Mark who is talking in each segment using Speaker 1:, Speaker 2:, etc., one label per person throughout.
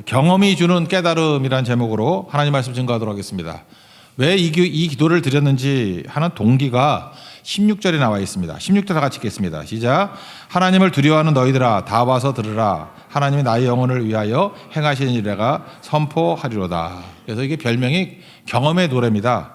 Speaker 1: 경험이 주는 깨달음이란 제목으로 하나님 말씀 증거하도록 하겠습니다. 왜 이 기도를 드렸는지 하는 동기가 16절에 나와 있습니다. 16절 다 같이 읽겠습니다. 시작. 하나님을 두려워하는 너희들아 다 와서 들으라. 하나님이 나의 영혼을 위하여 행하시는 일에가 선포하리로다. 그래서 이게 별명이 경험의 노래입니다.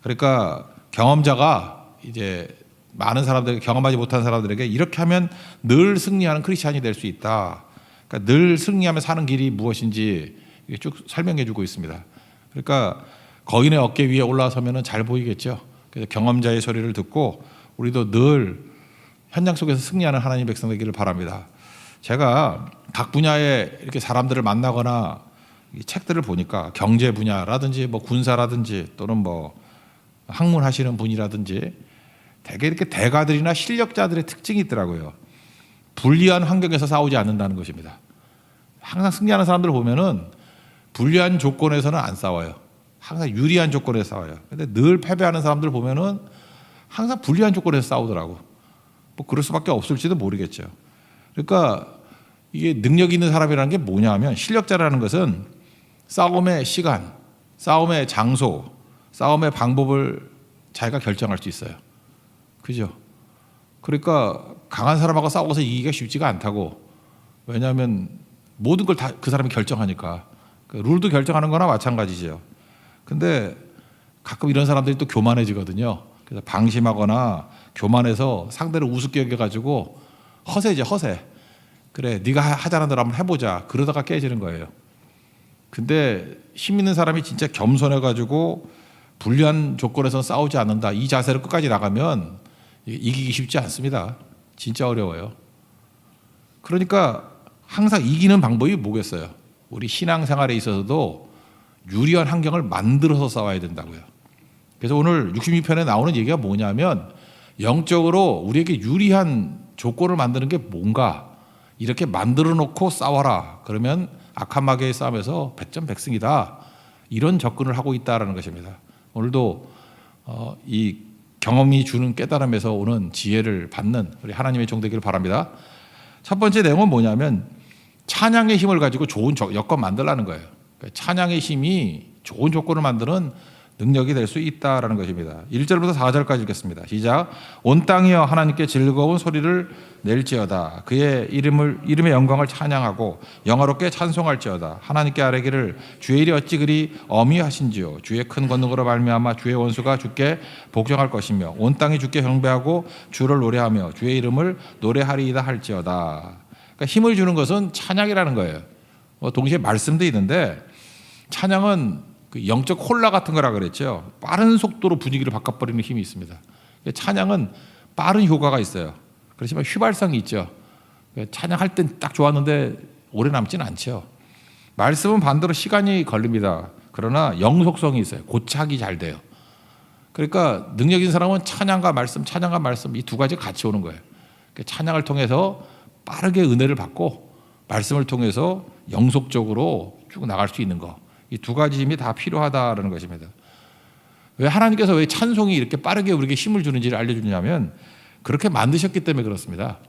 Speaker 1: 그러니까 경험자가 이제 많은 사람들에게, 경험하지 못한 사람들에게 이렇게 하면 늘 승리하는 크리스찬이 될 수 있다. 그러니까 늘 승리하며 사는 길이 무엇인지 쭉 설명해 주고 있습니다. 그러니까 거인의 어깨 위에 올라서면 잘 보이겠죠. 그래서 경험자의 소리를 듣고 우리도 늘 현장 속에서 승리하는 하나님 백성 되기를 바랍니다. 제가 각 분야에 이렇게 사람들을 만나거나 책들을 보니까 경제 분야라든지 뭐 군사라든지 또는 뭐 학문하시는 분이라든지 대개 이렇게 대가들이나 실력자들의 특징이 있더라고요. 불리한 환경에서 싸우지 않는다는 것입니다. 항상 승리하는 사람들을 보면은 불리한 조건에서는 안 싸워요. 항상 유리한 조건에서 싸워요. 근데 늘 패배하는 사람들 보면은 항상 불리한 조건에서 싸우더라고. 뭐 그럴 수밖에 없을지도 모르겠죠. 그러니까 이게 능력 있는 사람이라는 게 뭐냐면, 실력자라는 것은 싸움의 시간, 싸움의 장소, 싸움의 방법을 자기가 결정할 수 있어요. 그죠? 그러니까 강한 사람하고 싸워서 이기기가 쉽지가 않다고. 왜냐하면 모든 걸 다 그 사람이 결정하니까. 룰도 결정하는 거나 마찬가지죠. 근데 가끔 이런 사람들이 또 교만해지거든요. 그래서 방심하거나 교만해서 상대를 우습게 여겨가지고 허세죠, 허세. 그래, 네가 하자는 대로 한번 해보자. 그러다가 깨지는 거예요. 근데 힘 있는 사람이 진짜 겸손해가지고 불리한 조건에서 싸우지 않는다, 이 자세로 끝까지 나가면 이기기 쉽지 않습니다. 진짜 어려워요. 그러니까 항상 이기는 방법이 뭐겠어요? 우리 신앙생활에 있어서도 유리한 환경을 만들어서 싸워야 된다고요. 그래서 오늘 62편에 나오는 얘기가 뭐냐면, 영적으로 우리에게 유리한 조건을 만드는 게 뭔가, 이렇게 만들어 놓고 싸워라. 그러면 악한 마귀의 싸움에서 백전백승이다. 이런 접근을 하고 있다는 것입니다. 오늘도 이 경험이 주는 깨달음에서 오는 지혜를 받는 우리 하나님의 종 되기를 바랍니다. 첫 번째 내용은 뭐냐면, 찬양의 힘을 가지고 좋은 여건 만들라는 거예요. 찬양의 힘이 좋은 조건을 만드는 능력이 될 수 있다라는 것입니다. 1절부터 4절까지 읽겠습니다. 시작. 온 땅이여 하나님께 즐거운 소리를 낼지어다. 그의 이름의 영광을 찬양하고 영화롭게 찬송할지어다. 하나님께 아뢰기를 주의 일이 어찌 그리 어미하신지요. 주의 큰 권능으로 말미암아 주의 원수가 주께 복종할 것이며 온 땅이 주께 경배하고 주를 노래하며 주의 이름을 노래하리이다 할지어다. 그러니까 힘을 주는 것은 찬양이라는 거예요. 동시에 말씀도 있는데, 찬양은 그 영적 콜라 같은 거라 그랬죠. 빠른 속도로 분위기를 바꿔버리는 힘이 있습니다. 찬양은 빠른 효과가 있어요. 그렇지만 휘발성이 있죠. 찬양할 땐 딱 좋았는데 오래 남지는 않죠. 말씀은 반대로 시간이 걸립니다. 그러나 영속성이 있어요. 고착이 잘 돼요. 그러니까 능력 있는 사람은 찬양과 말씀 이 두 가지 같이 오는 거예요. 찬양을 통해서 빠르게 은혜를 받고 말씀을 통해서 영속적으로 쭉 나갈 수 있는 거, 이 두 가지 힘이 다 필요하다라는 것입니다. 왜 하나님께서 왜 찬송이 이렇게 빠르게 우리에게 힘을 주는지를 알려주냐면, 그렇게 만드셨기 때문에 그렇습니다.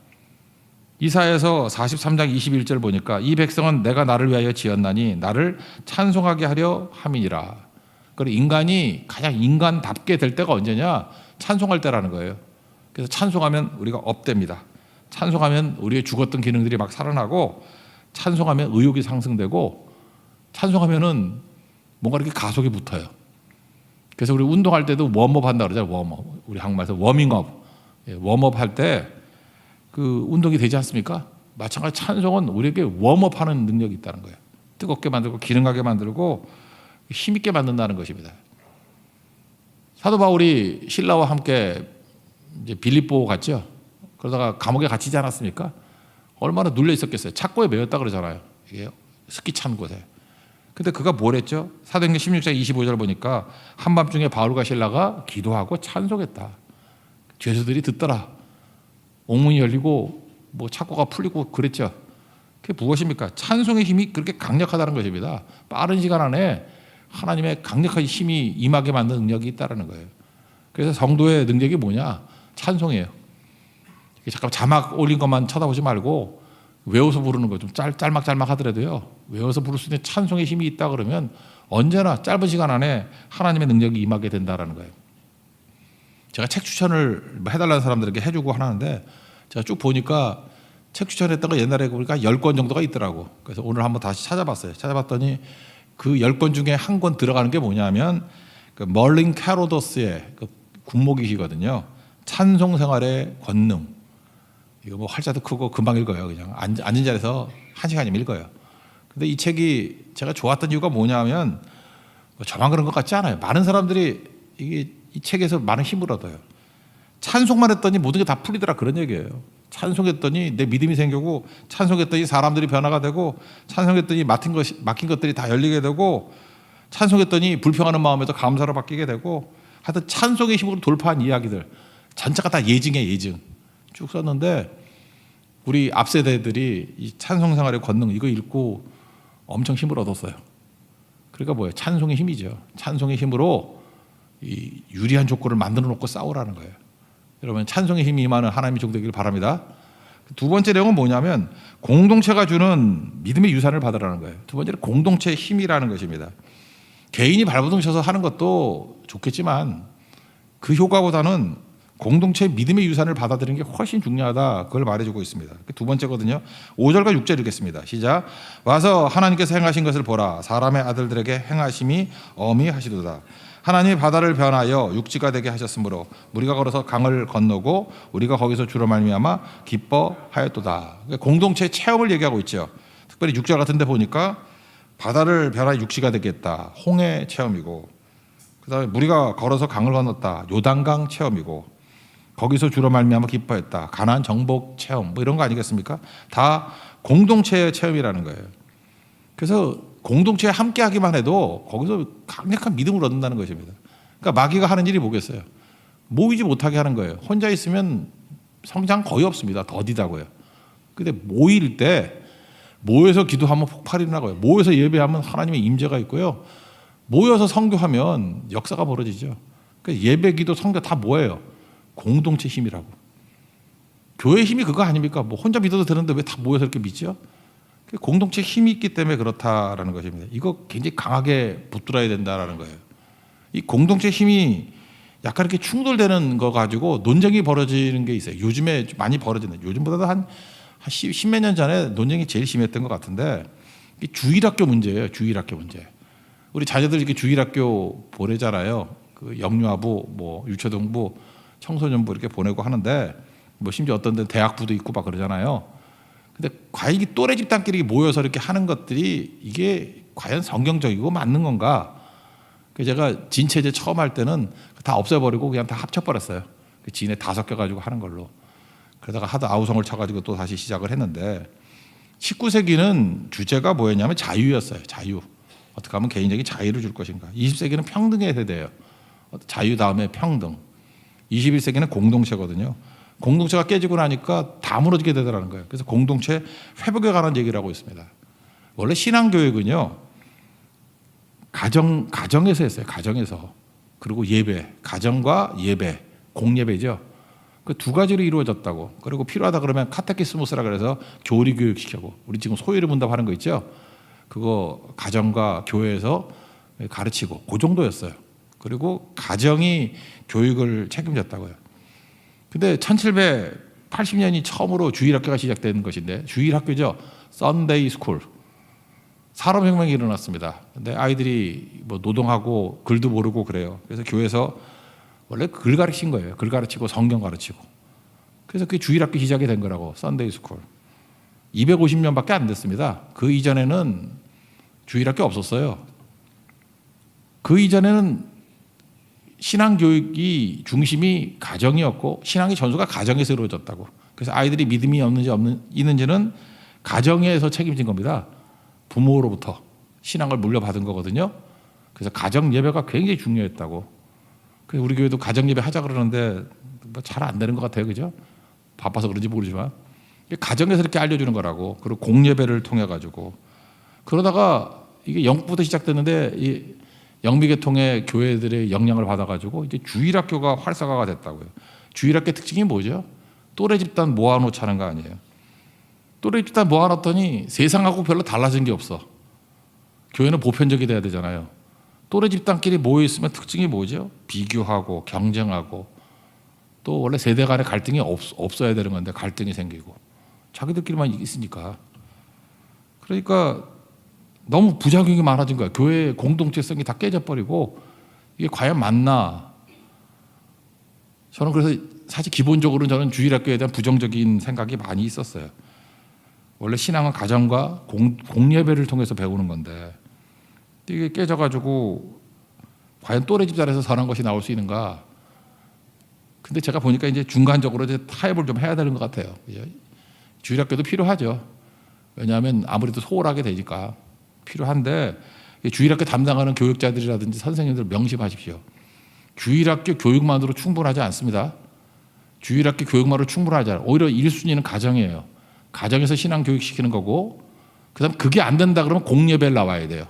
Speaker 1: 이사야서 43장 21절 보니까 이 백성은 내가 나를 위하여 지었나니 나를 찬송하게 하려 함이니라. 그리고 인간이 가장 인간답게 될 때가 언제냐? 찬송할 때라는 거예요. 그래서 찬송하면 우리가 업됩니다. 찬송하면 우리의 죽었던 기능들이 막 살아나고, 찬송하면 의욕이 상승되고, 찬송하면은 뭔가 이렇게 가속이 붙어요. 그래서 우리 운동할 때도 웜업 한다 그러잖아요. 웜업. 우리 한국말에서 워밍업. 웜업 할 때 그 운동이 되지 않습니까? 마찬가지 찬송은 우리에게 웜업 하는 능력이 있다는 거예요. 뜨겁게 만들고 기능하게 만들고 힘있게 만든다는 것입니다. 사도 바울이 신라와 함께 이제 빌립보 갔죠. 그러다가 감옥에 갇히지 않았습니까? 얼마나 눌려 있었겠어요. 착고에 매였다 그러잖아요. 이게 습기 찬 곳에. 근데 그가 뭘 했죠? 사도행전 16장 25절 보니까 한밤중에 바울과 실라가 기도하고 찬송했다. 죄수들이 듣더라. 옥문이 열리고 뭐 착고가 풀리고 그랬죠. 그게 무엇입니까? 찬송의 힘이 그렇게 강력하다는 것입니다. 빠른 시간 안에 하나님의 강력한 힘이 임하게 만드는 능력이 있다는 거예요. 그래서 성도의 능력이 뭐냐? 찬송이에요. 잠깐 자막 올린 것만 쳐다보지 말고 외워서 부르는 거 좀 짤막짤막 하더라도요. 외워서 부를 수 있는 찬송의 힘이 있다 그러면 언제나 짧은 시간 안에 하나님의 능력이 임하게 된다라는 거예요. 제가 책 추천을 해달라는 사람들에게 해주고 하는데 제가 쭉 보니까 책 추천했던 거 옛날에 보니까 10권 정도가 있더라고. 그래서 오늘 한번 다시 찾아봤어요. 찾아봤더니 그 10권 중에 한 권 들어가는 게 뭐냐면 그 멀린 캐로더스의 그 군목이시거든요. 찬송 생활의 권능. 이거 뭐 활자도 크고 금방 읽어요. 그냥 앉은 자리에서 1시간이면 읽어요. 근데 이 책이 제가 좋았던 이유가 뭐냐면 뭐 저만 그런 것 같지 않아요. 많은 사람들이 이 책에서 많은 힘을 얻어요. 찬송만 했더니 모든 게 다 풀리더라 그런 얘기예요. 찬송했더니 내 믿음이 생기고 찬송했더니 사람들이 변화가 되고 찬송했더니 막힌 것들이 다 열리게 되고 찬송했더니 불평하는 마음에도 감사로 바뀌게 되고 하여튼 찬송의 힘으로 돌파한 이야기들 전체가 다 예증이에요. 예증 쭉 썼는데 우리 앞세대들이 이 찬송 생활의 권능 이거 읽고 엄청 힘을 얻었어요. 그러니까 뭐예요? 찬송의 힘이죠. 찬송의 힘으로 이 유리한 조건을 만들어 놓고 싸우라는 거예요. 여러분 찬송의 힘이 임하는 하나님의 종 되기를 바랍니다. 두 번째 내용은 뭐냐면 공동체가 주는 믿음의 유산을 받으라는 거예요. 두 번째는 공동체의 힘이라는 것입니다. 개인이 발버둥 쳐서 하는 것도 좋겠지만 그 효과보다는 공동체의 믿음의 유산을 받아들이는 게 훨씬 중요하다. 그걸 말해주고 있습니다. 두 번째거든요. 5절과 6절 읽겠습니다. 시작. 와서 하나님께서 행하신 것을 보라. 사람의 아들들에게 행하심이 어미하시도다. 하나님이 바다를 변하여 육지가 되게 하셨으므로 우리가 걸어서 강을 건너고 우리가 거기서 주로 말미암아 기뻐하였도다. 공동체의 체험을 얘기하고 있죠. 특별히 6절 같은 데 보니까 바다를 변하여 육지가 되겠다. 홍해 체험이고 그다음에 우리가 걸어서 강을 건넜다. 요단강 체험이고 거기서 주로 말미암아 기뻐했다. 가나안 정복 체험 뭐 이런 거 아니겠습니까? 다 공동체의 체험이라는 거예요. 그래서 공동체에 함께하기만 해도 거기서 강력한 믿음을 얻는다는 것입니다. 그러니까 마귀가 하는 일이 뭐겠어요? 모이지 못하게 하는 거예요. 혼자 있으면 성장 거의 없습니다. 더디다고요. 근데 모일 때 모여서 기도하면 폭발이 나고요. 모여서 예배하면 하나님의 임재가 있고요. 모여서 선교하면 역사가 벌어지죠. 그러니까 예배, 기도, 선교 다 뭐예요? 공동체 힘이라고. 교회 힘이 그거 아닙니까? 뭐 혼자 믿어도 되는데 왜 다 모여서 이렇게 믿죠? 공동체 힘이 있기 때문에 그렇다라는 것입니다. 이거 굉장히 강하게 붙들어야 된다라는 거예요. 이 공동체 힘이 약간 이렇게 충돌되는 거 가지고 논쟁이 벌어지는 게 있어요. 요즘에 많이 벌어지는, 요즘보다도 한 십몇 년 전에 논쟁이 제일 심했던 것 같은데 주일학교 문제예요. 주일학교 문제. 우리 자녀들 이렇게 주일학교 보내잖아요. 그 영유아부, 뭐 유초등부, 청소년부 이렇게 보내고 하는데 뭐 심지어 어떤 데는 대학부도 있고 막 그러잖아요. 근데 과연 이 또래 집단끼리 모여서 이렇게 하는 것들이 이게 과연 성경적이고 맞는 건가? 그래서 제가 진체제 처음 할 때는 다 없애버리고 그냥 다 합쳐버렸어요. 진에 다 섞여가지고 하는 걸로. 그러다가 하도 아우성을 쳐가지고 또 다시 시작을 했는데 19세기는 주제가 뭐였냐면 자유였어요. 자유. 어떻게 하면 개인적인 자유를 줄 것인가. 20세기는 평등의 세대예요. 자유 다음에 평등. 21세기는 공동체거든요. 공동체가 깨지고 나니까 다 무너지게 되더라는 거예요. 그래서 공동체 회복에 관한 얘기를 하고 있습니다. 원래 신앙교육은요, 가정에서 했어요. 가정에서. 그리고 예배, 가정과 예배, 공예배죠. 그 두 가지로 이루어졌다고. 그리고 필요하다 그러면 카테키스모스라 그래서 교리 교육 시켜고. 우리 지금 소위를 문답하는 거 있죠. 그거 가정과 교회에서 가르치고 그 정도였어요. 그리고 가정이 교육을 책임졌다고요. 근데 1780년이 처음으로 주일학교가 시작된 것인데 주일학교죠. 썬데이 스쿨. 산업혁명이 일어났습니다. 근데 아이들이 뭐 노동하고 글도 모르고 그래요. 그래서 교회에서 원래 글 가르친 거예요. 글 가르치고 성경 가르치고. 그래서 그게 주일학교 시작이 된 거라고. 썬데이 스쿨. 250년밖에 안 됐습니다. 그 이전에는 주일학교 없었어요. 그 이전에는 신앙교육이 중심이 가정이었고 신앙의 전수가 가정에서 이루어졌다고. 그래서 아이들이 믿음이 있는지는 가정에서 책임진 겁니다. 부모로부터 신앙을 물려받은 거거든요. 그래서 가정 예배가 굉장히 중요했다고. 그래서 우리 교회도 가정 예배 하자 그러는데 뭐 잘 안 되는 것 같아요. 그죠? 바빠서 그런지 모르지만 가정에서 이렇게 알려주는 거라고. 그리고 공예배를 통해 가지고 그러다가 이게 영국부터 시작됐는데 이 영미계통의 교회들의 영향을 받아가지고 이제 주일학교가 활성화가 됐다고요. 주일학교 특징이 뭐죠? 또래 집단 모아놓자는 거 아니에요. 또래 집단 모아놨더니 세상하고 별로 달라진 게 없어. 교회는 보편적이 돼야 되잖아요. 또래 집단끼리 모여 있으면 특징이 뭐죠? 비교하고 경쟁하고, 또 원래 세대 간의 갈등이 없어야 되는 건데 갈등이 생기고 자기들끼리만 있으니까. 그러니까 너무 부작용이 많아진 거야. 교회의 공동체성이 다 깨져버리고 이게 과연 맞나? 저는 그래서 사실 기본적으로는 저는 주일학교에 대한 부정적인 생각이 많이 있었어요. 원래 신앙은 가정과 공예배를 통해서 배우는 건데 이게 깨져가지고 과연 또래 집단에서 선한 것이 나올 수 있는가? 근데 제가 보니까 이제 중간적으로 이제 타협을 좀 해야 되는 것 같아요. 주일학교도 필요하죠. 왜냐하면 아무래도 소홀하게 되니까 필요한데, 주일학교 담당하는 교육자들이라든지 선생님들 명심하십시오. 주일학교 교육만으로 충분하지 않습니다. 주일학교 교육만으로 충분하지 않아요. 오히려 1순위는 가정이에요. 가정에서 신앙 교육 시키는 거고, 그다음 그게 안 된다 그러면 공예배를 나와야 돼요.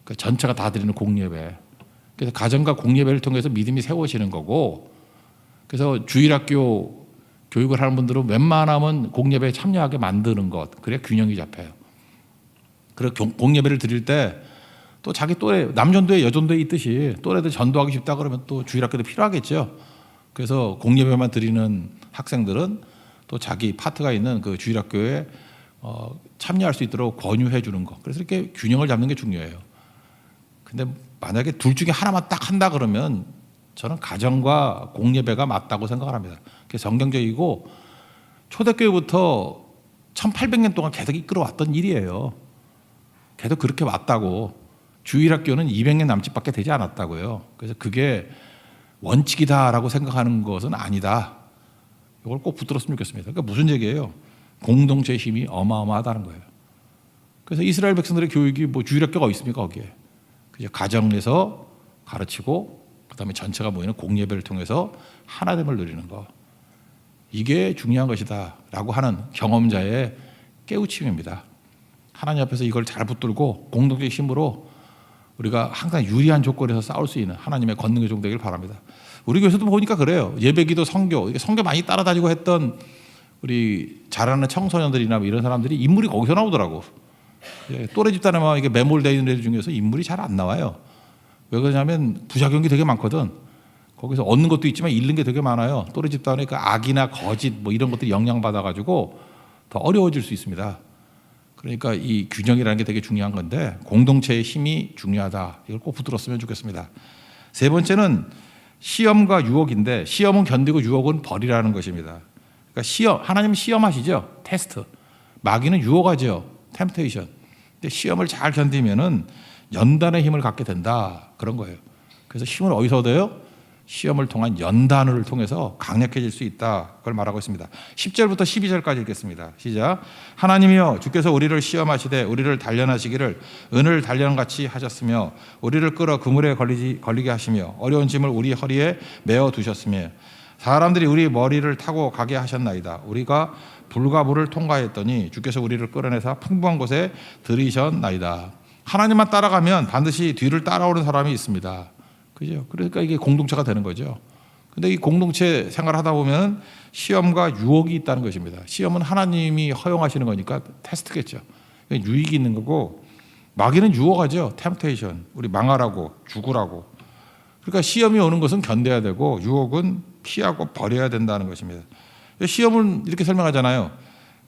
Speaker 1: 그러니까 전체가 다 드리는 공예배. 그래서 가정과 공예배를 통해서 믿음이 세워지는 거고, 그래서 주일학교 교육을 하는 분들은 웬만하면 공예배에 참여하게 만드는 것, 그래야 균형이 잡혀요. 그리고 공예배를 드릴 때 또 자기 또래, 남전도에 여전도에 있듯이 또래들 전도하기 쉽다 그러면 또 주일학교도 필요하겠죠. 그래서 공예배만 드리는 학생들은 또 자기 파트가 있는 그 주일학교에 참여할 수 있도록 권유해 주는 거. 그래서 이렇게 균형을 잡는 게 중요해요. 근데 만약에 둘 중에 하나만 딱 한다 그러면 저는 가정과 공예배가 맞다고 생각을 합니다. 그게 정경적이고 초대교회부터 1800년 동안 계속 이끌어왔던 일이에요. 계속 그렇게 왔다고. 주일학교는 200년 남짓밖에 되지 않았다고요. 그래서 그게 원칙이다라고 생각하는 것은 아니다. 이걸 꼭 붙들었으면 좋겠습니다. 그러니까 무슨 얘기예요? 공동체의 힘이 어마어마하다는 거예요. 그래서 이스라엘 백성들의 교육이 뭐 주일학교가 있습니까? 거기에. 그죠? 가정에서 가르치고 그다음에 전체가 모이는 공예배를 통해서 하나됨을 누리는 거. 이게 중요한 것이다라고 하는 경험자의 깨우침입니다. 하나님 앞에서 이걸 잘 붙들고 공동체의 힘으로 우리가 항상 유리한 조건에서 싸울 수 있는 하나님의 권능의 종 되길 바랍니다. 우리 교회에서도 보니까 그래요. 예배기도 성교, 이게 성교 많이 따라다니고 했던 우리 잘하는 청소년들이나 뭐 이런 사람들이 인물이 거기서 나오더라고. 또래 집단에만 이게 매몰되어 있는 애들 중에서 인물이 잘 안 나와요. 왜 그러냐면 부작용이 되게 많거든. 거기서 얻는 것도 있지만 잃는 게 되게 많아요. 또래 집단의 그 악이나 거짓 뭐 이런 것들이 영향받아가지고 더 어려워질 수 있습니다. 그러니까 이 균형이라는 게 되게 중요한 건데 공동체의 힘이 중요하다. 이걸 꼭 붙들었으면 좋겠습니다. 세 번째는 시험과 유혹인데 시험은 견디고 유혹은 버리라는 것입니다. 그러니까 시험, 하나님 시험하시죠. 테스트. 마귀는 유혹하죠. 템테이션. 근데 시험을 잘 견디면은 연단의 힘을 갖게 된다. 그런 거예요. 그래서 힘을 어디서 얻어요? 시험을 통한 연단을 통해서 강력해질 수 있다. 그걸 말하고 있습니다. 10절부터 12절까지 읽겠습니다. 시작. 하나님이여 주께서 우리를 시험하시되 우리를 단련하시기를 은을 단련같이 하셨으며 우리를 끌어 그물에 걸리게 하시며 어려운 짐을 우리 허리에 메어 두셨으며 사람들이 우리 머리를 타고 가게 하셨나이다. 우리가 불과 물을 통과했더니 주께서 우리를 끌어내사 풍부한 곳에 들이셨나이다. 하나님만 따라가면 반드시 뒤를 따라오는 사람이 있습니다. 그죠? 그러니까 이게 공동체가 되는 거죠. 근데 이 공동체 생활을 하다 보면 시험과 유혹이 있다는 것입니다. 시험은 하나님이 허용하시는 거니까 테스트겠죠. 유익이 있는 거고 마귀는 유혹하죠. 템테이션. 우리 망하라고, 죽으라고. 그러니까 시험이 오는 것은 견뎌야 되고 유혹은 피하고 버려야 된다는 것입니다. 시험은 이렇게 설명하잖아요.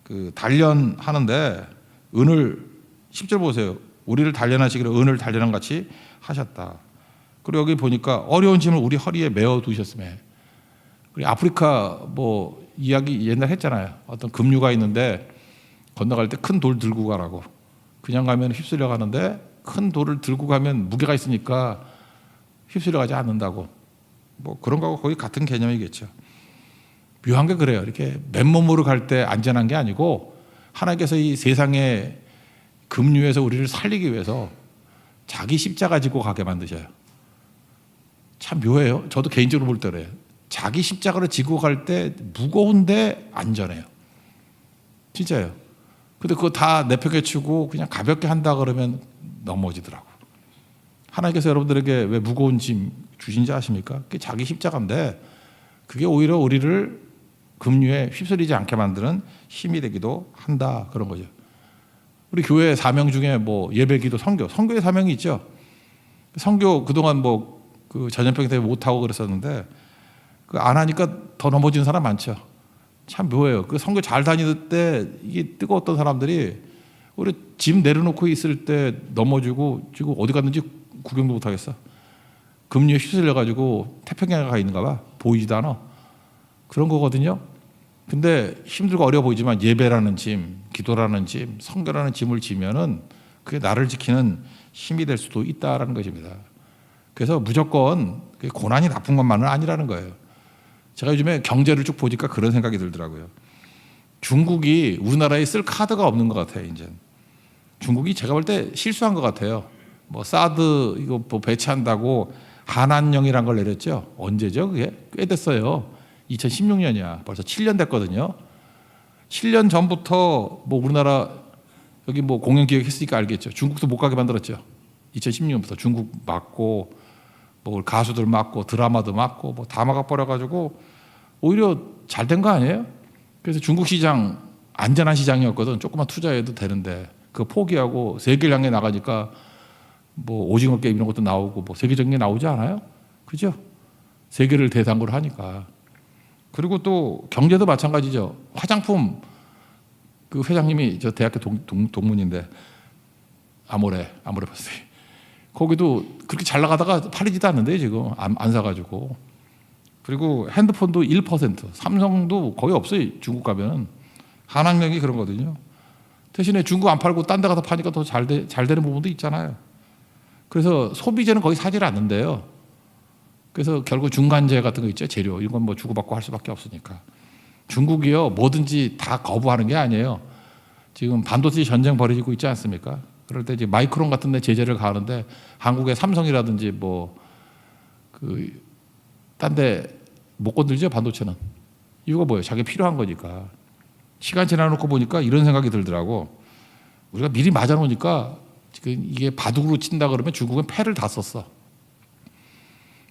Speaker 1: 그 단련하는데 은을 10절 보세요. 우리를 단련하시기를 은을 단련한 같이 하셨다. 그리고 여기 보니까 어려운 짐을 우리 허리에 메어 두셨으며 우리 아프리카 뭐 이야기 옛날 했잖아요. 어떤 급류가 있는데 건너갈 때 큰 돌 들고 가라고. 그냥 가면 휩쓸려 가는데 큰 돌을 들고 가면 무게가 있으니까 휩쓸려 가지 않는다고. 뭐 그런 거하고 거의 같은 개념이겠죠. 묘한 게 그래요. 이렇게 맨몸으로 갈 때 안전한 게 아니고 하나님께서 이 세상의 급류에서 우리를 살리기 위해서 자기 십자가 지고 가게 만드셔요. 참 묘해요. 저도 개인적으로 볼 때 그래요. 자기 십자가를 지고 갈 때 무거운데 안전해요. 진짜요. 근데 그거 다 내팽개치고 그냥 가볍게 한다 그러면 넘어지더라고. 하나님께서 여러분들에게 왜 무거운 짐 주신지 아십니까? 그게 자기 십자가인데 그게 오히려 우리를 급류에 휩쓸리지 않게 만드는 힘이 되기도 한다. 그런 거죠. 우리 교회 사명 중에 뭐 예배기도 선교의 사명이 있죠. 선교 그동안 뭐 그 전염병 때문에 못 하고 그랬었는데 그 안 하니까 더 넘어지는 사람 많죠. 참 묘해요. 그 선교 잘 다닐 때 이게 뜨거웠던 사람들이 우리 짐 내려놓고 있을 때 넘어지고 지금 어디 갔는지 구경도 못 하겠어. 급류에 휩쓸려 가지고 태평양에 가 있는가 봐. 보이지도 않아. 그런 거거든요. 근데 힘들고 어려워 보이지만 예배라는 짐, 기도라는 짐, 선교라는 짐을 지면은 그게 나를 지키는 힘이 될 수도 있다라는 것입니다. 그래서 무조건 고난이 나쁜 것만은 아니라는 거예요. 제가 요즘에 경제를 쭉 보니까 그런 생각이 들더라고요. 중국이 우리나라에 쓸 카드가 없는 것 같아요. 이제 중국이 제가 볼 때 실수한 것 같아요. 뭐 사드 이거 뭐 배치한다고 한한령이란 걸 내렸죠. 언제죠? 그게 꽤 됐어요. 2016년이야. 벌써 7년 됐거든요. 7년 전부터 뭐 우리나라 여기 뭐 공연 기획했으니까 알겠죠. 중국도 못 가게 만들었죠. 2016년부터 중국 막고 뭐 가수들 막고 드라마도 막고 뭐 다 막아버려가지고 오히려 잘 된 거 아니에요? 그래서 중국 시장 안전한 시장이었거든. 조금만 투자해도 되는데 그거 포기하고 세계를 향해 나가니까 뭐 오징어 게임 이런 것도 나오고 뭐 세계적인 게 나오지 않아요? 그죠? 세계를 대상으로 하니까. 그리고 또 경제도 마찬가지죠. 화장품 그 회장님이 저 대학교 동문인데 아모레 파스 거기도 그렇게 잘 나가다가 팔리지도 않는데 지금 안 사가지고. 그리고 핸드폰도 1%, 삼성도 거의 없어요. 중국 가면 한학령이 그런 거거든요. 대신에 중국 안 팔고 딴 데 가서 파니까 더 잘 되는 부분도 있잖아요. 그래서 소비재는 거의 사질 않는데요. 그래서 결국 중간재 같은 거 있죠. 재료 이건 뭐 주고받고 할 수밖에 없으니까. 중국이요 뭐든지 다 거부하는 게 아니에요. 지금 반도체 전쟁 벌어지고 있지 않습니까? 그럴 때 이제 마이크론 같은 데 제재를 가하는데 한국의 삼성이라든지 뭐 그 딴 데 못 건들죠. 반도체는. 이유가 뭐예요? 자기 필요한 거니까. 시간 지나놓고 보니까 이런 생각이 들더라고. 우리가 미리 맞아놓으니까 지금 이게 바둑으로 친다 그러면 중국은 패를 다 썼어.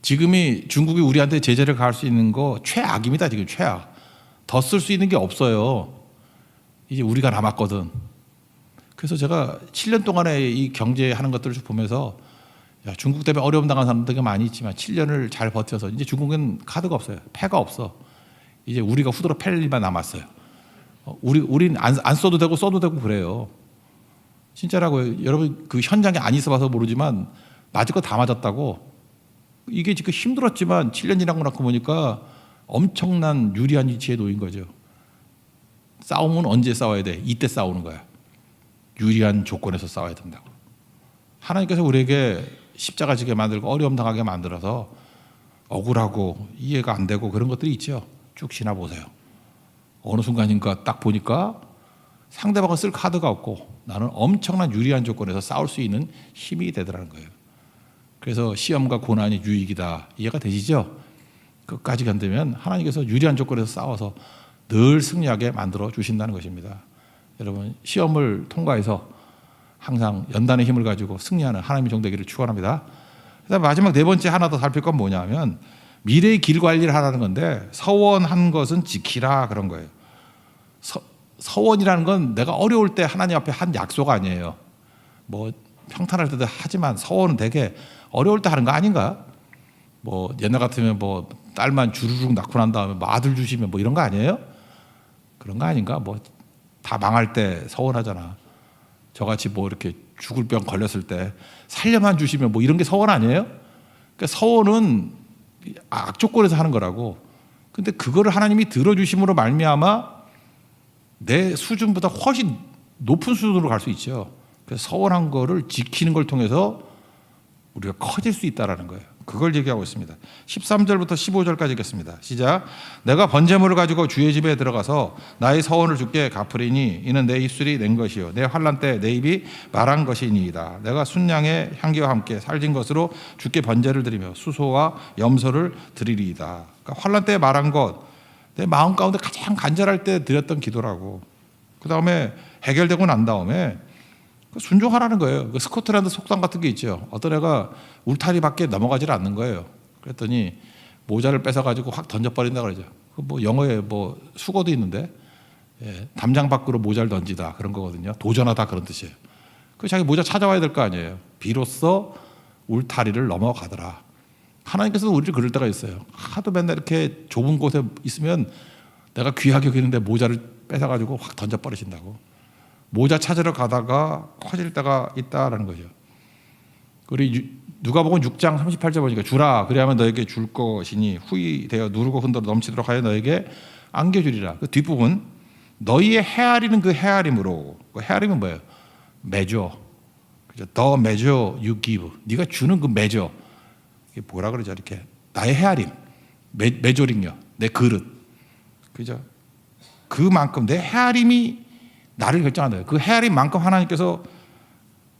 Speaker 1: 지금이 중국이 우리한테 제재를 가할 수 있는 거 최악입니다. 지금 최악. 더 쓸 수 있는 게 없어요. 이제 우리가 남았거든. 그래서 제가 7년 동안에 이 경제하는 것들을 보면서 야, 중국 때문에 어려움 당한 사람들이 많이 있지만 7년을 잘 버텨서 이제 중국은 카드가 없어요. 패가 없어. 이제 우리가 후드로 팰 일만 남았어요. 우린 안 써도 되고 써도 되고 그래요. 진짜라고요. 여러분 그 현장에 안 있어봐서 모르지만 맞을 거 다 맞았다고. 이게 지금 힘들었지만 7년 지나고 나고 보니까 엄청난 유리한 위치에 놓인 거죠. 싸움은 언제 싸워야 돼? 이때 싸우는 거야. 유리한 조건에서 싸워야 된다고. 하나님께서 우리에게 십자가 지게 만들고 어려움 당하게 만들어서 억울하고 이해가 안 되고 그런 것들이 있죠. 쭉 지나보세요. 어느 순간인가 딱 보니까 상대방을 쓸 카드가 없고 나는 엄청난 유리한 조건에서 싸울 수 있는 힘이 되더라는 거예요. 그래서 시험과 고난이 유익이다. 이해가 되시죠? 끝까지 견디면 하나님께서 유리한 조건에서 싸워서 늘 승리하게 만들어 주신다는 것입니다. 여러분 시험을 통과해서 항상 연단의 힘을 가지고 승리하는 하나님의 종 되기를 축원합니다. 그다음 마지막 네 번째 하나 더 살필 건 뭐냐면 미래의 길 관리를 하라는 건데 서원한 것은 지키라 그런 거예요. 서원이라는 건 내가 어려울 때 하나님 앞에 한 약속 아니에요. 뭐 평탄할 때도 하지만 서원은 되게 어려울 때 하는 거 아닌가? 뭐 옛날 같으면 뭐 딸만 주르륵 낳고 난 다음에 뭐 아들 주시면 뭐 이런 거 아니에요? 그런 거 아닌가? 뭐 다 망할 때 서원하잖아. 저같이 뭐 이렇게 죽을 병 걸렸을 때 살려만 주시면 뭐 이런 게 서원 아니에요? 그러니까 서원은 악조건에서 하는 거라고. 근데 그거를 하나님이 들어주심으로 말미암아 내 수준보다 훨씬 높은 수준으로 갈 수 있죠. 그래서 서원한 거를 지키는 걸 통해서 우리가 커질 수 있다는 거예요. 그걸 얘기하고 있습니다. 13절부터 15절까지 읽겠습니다. 시작. 내가 번제물을 가지고 주의 집에 들어가서 나의 서원을 주께 갚으리니 이는 내 입술이 낸 것이요 내 환난 때 내 입이 말한 것이니이다. 내가 순양의 향기와 함께 살진 것으로 주께 번제를 드리며 수소와 염소를 드리리이다. 그러니까 환난 때 말한 것, 내 마음 가운데 가장 간절할 때 드렸던 기도라고. 그 다음에 해결되고 난 다음에 순종하라는 거예요. 그 스코틀랜드 속담 같은 게 있죠. 어떤 애가 울타리 밖에 넘어가질 않는 거예요. 그랬더니 모자를 뺏어가지고 확 던져버린다 그러죠. 뭐 영어에 뭐 수거도 있는데 예, 담장 밖으로 모자를 던지다 그런 거거든요. 도전하다 그런 뜻이에요. 그 자기 모자 찾아와야 될 거 아니에요. 비로소 울타리를 넘어가더라. 하나님께서도 우리를 그럴 때가 있어요. 하도 맨날 이렇게 좁은 곳에 있으면 내가 귀하게 여기는데 모자를 뺏어가지고 확 던져버리신다고. 모자 찾으러 가다가 커질 때가 있다라는 거죠. 우리 누가복음 6장 38절 보니까 주라 그리하면 너에게 줄 것이니 후히 되어 누르고 흔들어 넘치도록 하여 너에게 안겨주리라. 그 뒷부분 너희의 헤아리는 그 헤아림으로. 그 헤아림은 뭐예요? measure. 그죠? The measure you give. 네가 주는 그 measure. 이게 뭐라 그러죠? 이렇게 나의 헤아림, 메조링요, 내 그릇, 그죠? 그만큼 내 헤아림이 나를 결정한다. 그 헤아림만큼 하나님께서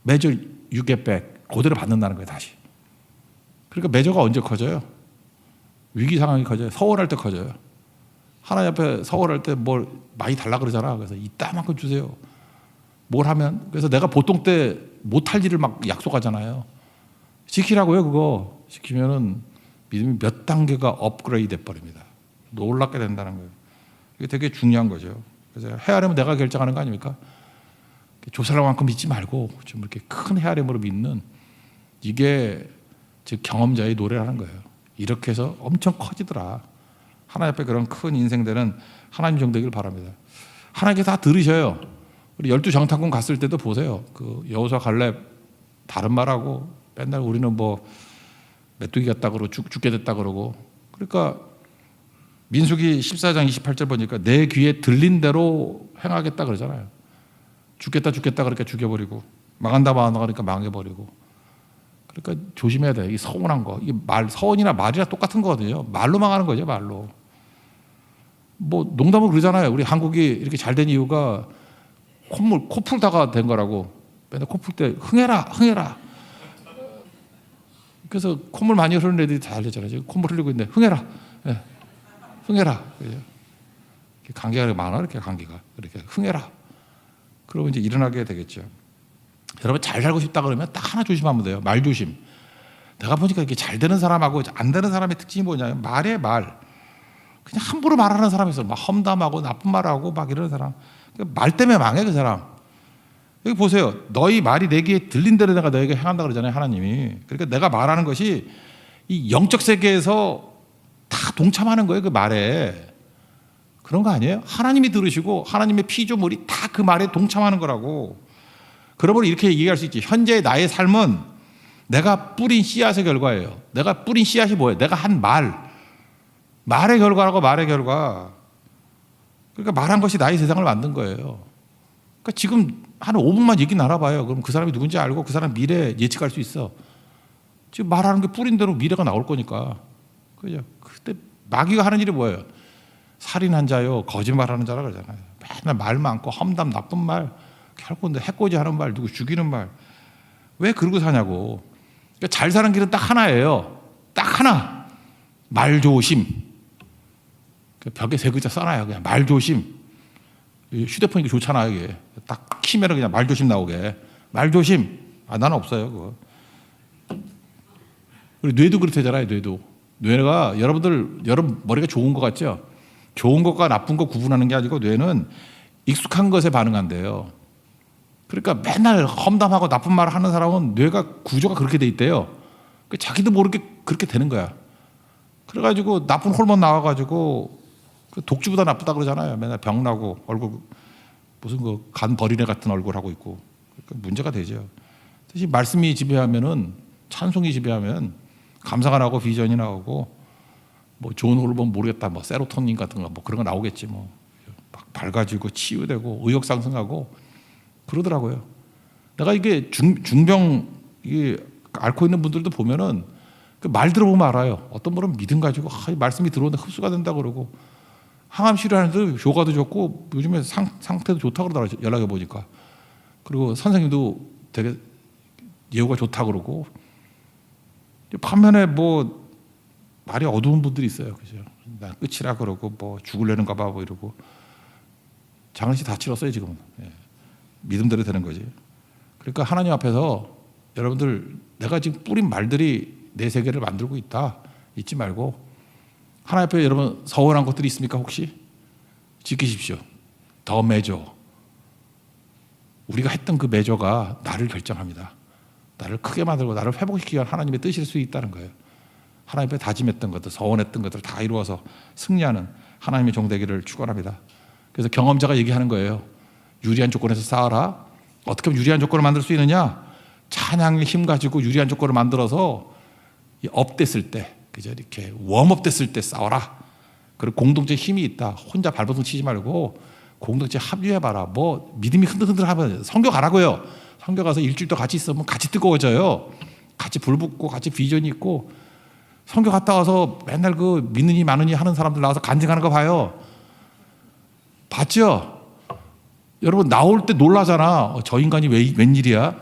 Speaker 1: measure you get back 그대로 받는다는 거예요. 다시. 그러니까 메저가 언제 커져요? 위기 상황이 커져요. 서원할 때 커져요. 하나님 앞에 서원할 때 뭘 많이 달라 그러잖아. 그래서 이따만큼 주세요. 뭘 하면 그래서 내가 보통 때 못할 일을 막 약속하잖아요. 지키라고요. 그거 지키면은 믿음이 몇 단계가 업그레이드 돼 버립니다. 놀랍게 된다는 거예요. 이게 되게 중요한 거죠. 그래서 헤아림은 내가 결정하는 거 아닙니까? 저 사람만큼 믿지 말고 좀 이렇게 큰 헤아림으로 믿는 이게 즉 경험자의 노래라는 거예요. 이렇게 해서 엄청 커지더라. 하나님 앞에 그런 큰 인생들은 하나님 정되길 바랍니다. 하나님께서 다 들으셔요. 우리 12정탐꾼 갔을 때도 보세요. 그 여호수아 갈렙 다른 말하고 맨날 우리는 뭐 메뚜기 같다 그러고 죽게 됐다 그러고 그러니까 민수기 14장 28절 보니까 내 귀에 들린 대로 행하겠다 그러잖아요. 죽겠다 그러니까 죽여버리고 망한다 그러니까 망해버리고 그러니까 조심해야 돼. 이 서운한 거 이게 서운이나 말이나 똑같은 거거든요. 말로 망하는 거죠. 말로 뭐 농담으로 그러잖아요. 우리 한국이 이렇게 잘 된 이유가 코 풀다가 된 거라고. 맨날 코 풀 때 흥해라 그래서 콧물 많이 흐르는 애들이 다 알려잖아요. 지금 콧물 흘리고 있는데 흥해라. 네. 흥해라. 그죠? 감기가 많아 이렇게 감기가 이렇게 흥해라. 그러면 이제 일어나게 되겠죠. 여러분 잘 살고 싶다 그러면 딱 하나 조심하면 돼요. 말 조심. 내가 보니까 이렇게 잘 되는 사람하고 안 되는 사람의 특징이 뭐냐면 말에 말. 그냥 함부로 말하는 사람이 있어. 막 험담하고 나쁜 말하고 막 이러는 사람. 말 때문에 망해 그 사람. 여기 보세요. 너희 말이 내 귀에 들린 대로 내가 너에게 행한다 그러잖아요. 하나님이. 그러니까 내가 말하는 것이 이 영적 세계에서 다 동참하는 거예요. 그 말에. 그런 거 아니에요? 하나님이 들으시고 하나님의 피조물이 다 그 말에 동참하는 거라고. 그러므로 이렇게 얘기할 수 있지. 현재 나의 삶은 내가 뿌린 씨앗의 결과예요. 내가 뿌린 씨앗이 뭐예요? 내가 한 말의 결과라고. 말의 결과. 그러니까 말한 것이 나의 세상을 만든 거예요. 그러니까 지금 한 5분만 얘기 나눠봐요. 그럼 그 사람이 누군지 알고 그 사람 미래 예측할 수 있어. 지금 말하는 게 뿌린 대로 미래가 나올 거니까. 그죠? 그때 마귀가 하는 일이 뭐예요? 살인한 자요, 거짓말하는 자라 그러잖아요. 맨날 말 많고 험담, 나쁜 말, 결국 해코지하는 말, 누구 죽이는 말. 왜 그러고 사냐고. 그러니까 잘 사는 길은 딱 하나예요. 딱 하나. 말조심. 벽에 3글자 써놔요. 그냥 말조심. 휴대폰이 좋잖아요. 이게 딱 키면 그냥 말조심 나오게. 말조심. 나는 없어요. 그거. 우리 뇌도 그렇대잖아요. 뇌가 여러분 머리가 좋은 것 같죠? 좋은 것과 나쁜 것 구분하는 게 아니고 뇌는 익숙한 것에 반응한대요. 그러니까 맨날 험담하고 나쁜 말을 하는 사람은 뇌가 구조가 그렇게 돼 있대요. 자기도 모르게 그렇게 되는 거야. 그래가지고 나쁜 호르몬 나와가지고 독주보다 나쁘다 그러잖아요. 맨날 병 나고 얼굴 무슨 그 간 버리네 같은 얼굴 하고 있고. 그러니까 문제가 되죠. 대신 말씀이 지배하면은 찬송이 지배하면 감사가 나고 비전이 나오고 뭐 좋은 호르몬 모르겠다 뭐 세로토닌 같은 거 뭐 그런 거 나오겠지 뭐 막 밝아지고 치유되고 의욕 상승하고 그러더라고요. 내가 이게 중병 이 앓고 있는 분들도 보면은 그 말 들어보면 알아요. 어떤 분은 믿음 가지고 이 말씀이 들어오는데 흡수가 된다 그러고 항암 치료하는데 효과도 좋고 요즘에 상태도 좋다 그러더라고요. 연락해 보니까. 그리고 선생님도 되게 예후가 좋다 그러고 반면에 뭐 말이 어두운 분들이 있어요. 그죠? 나 끝이라 그러고 뭐 죽으려는가 봐 뭐 이러고 장례식 다 치렀어요 지금은. 예. 믿음대로 되는 거지. 그러니까 하나님 앞에서 여러분들 내가 지금 뿌린 말들이 내 세계를 만들고 있다 잊지 말고 하나님 앞에 여러분 서운한 것들이 있습니까? 혹시? 지키십시오. 더 매조. 우리가 했던 그 매조가 나를 결정합니다. 나를 크게 만들고 나를 회복시키기 위한 하나님의 뜻일 수 있다는 거예요. 하나님 앞에 다짐했던 것들, 서원했던 것들 다 이루어서 승리하는 하나님의 종 되기를 축원합니다. 그래서 경험자가 얘기하는 거예요. 유리한 조건에서 싸워라. 어떻게 하면 유리한 조건을 만들 수 있느냐? 찬양의 힘 가지고 유리한 조건을 만들어서 업됐을 때, 그죠? 이렇게 웜업 됐을 때 싸워라. 그리고 공동체 힘이 있다. 혼자 발버둥 치지 말고 공동체 합류해봐라. 뭐 믿음이 흔들흔들하면 선교 가라고요. 선교 가서 일주일 더 같이 있으면 같이 뜨거워져요. 같이 불 붙고 같이 비전이 있고. 선교 갔다 와서 맨날 그 믿느니 마느니 하는 사람들 나와서 간증하는 거 봐요. 봤죠? 여러분 나올 때 놀라잖아. 저 인간이 웬일이야?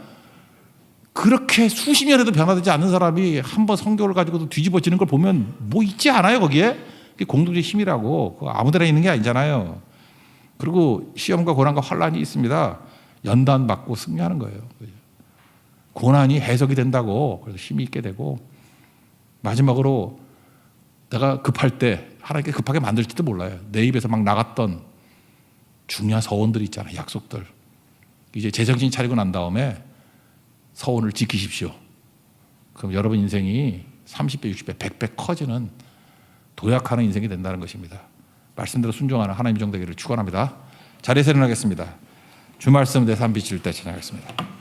Speaker 1: 그렇게 수십 년에도 변화되지 않는 사람이 한번 선교를 가지고도 뒤집어지는 걸 보면 뭐 있지 않아요 거기에? 그게 공동체 힘이라고. 아무데나 있는 게 아니잖아요. 그리고 시험과 고난과 환란이 있습니다. 연단 받고 승리하는 거예요. 고난이 해석이 된다고. 그래서 힘이 있게 되고 마지막으로 내가 급할 때 하나님께 급하게 만들지도 몰라요. 내 입에서 막 나갔던 중요한 서원들이 있잖아요. 약속들. 이제 제정신 차리고 난 다음에 서원을 지키십시오. 그럼 여러분 인생이 30배, 60배, 100배 커지는 도약하는 인생이 된다는 것입니다. 말씀대로 순종하는 하나님의 종 되기를 축원합니다. 자리에서 일어나겠습니다. 주 말씀 내 삶 비칠 때 찬양하겠습니다.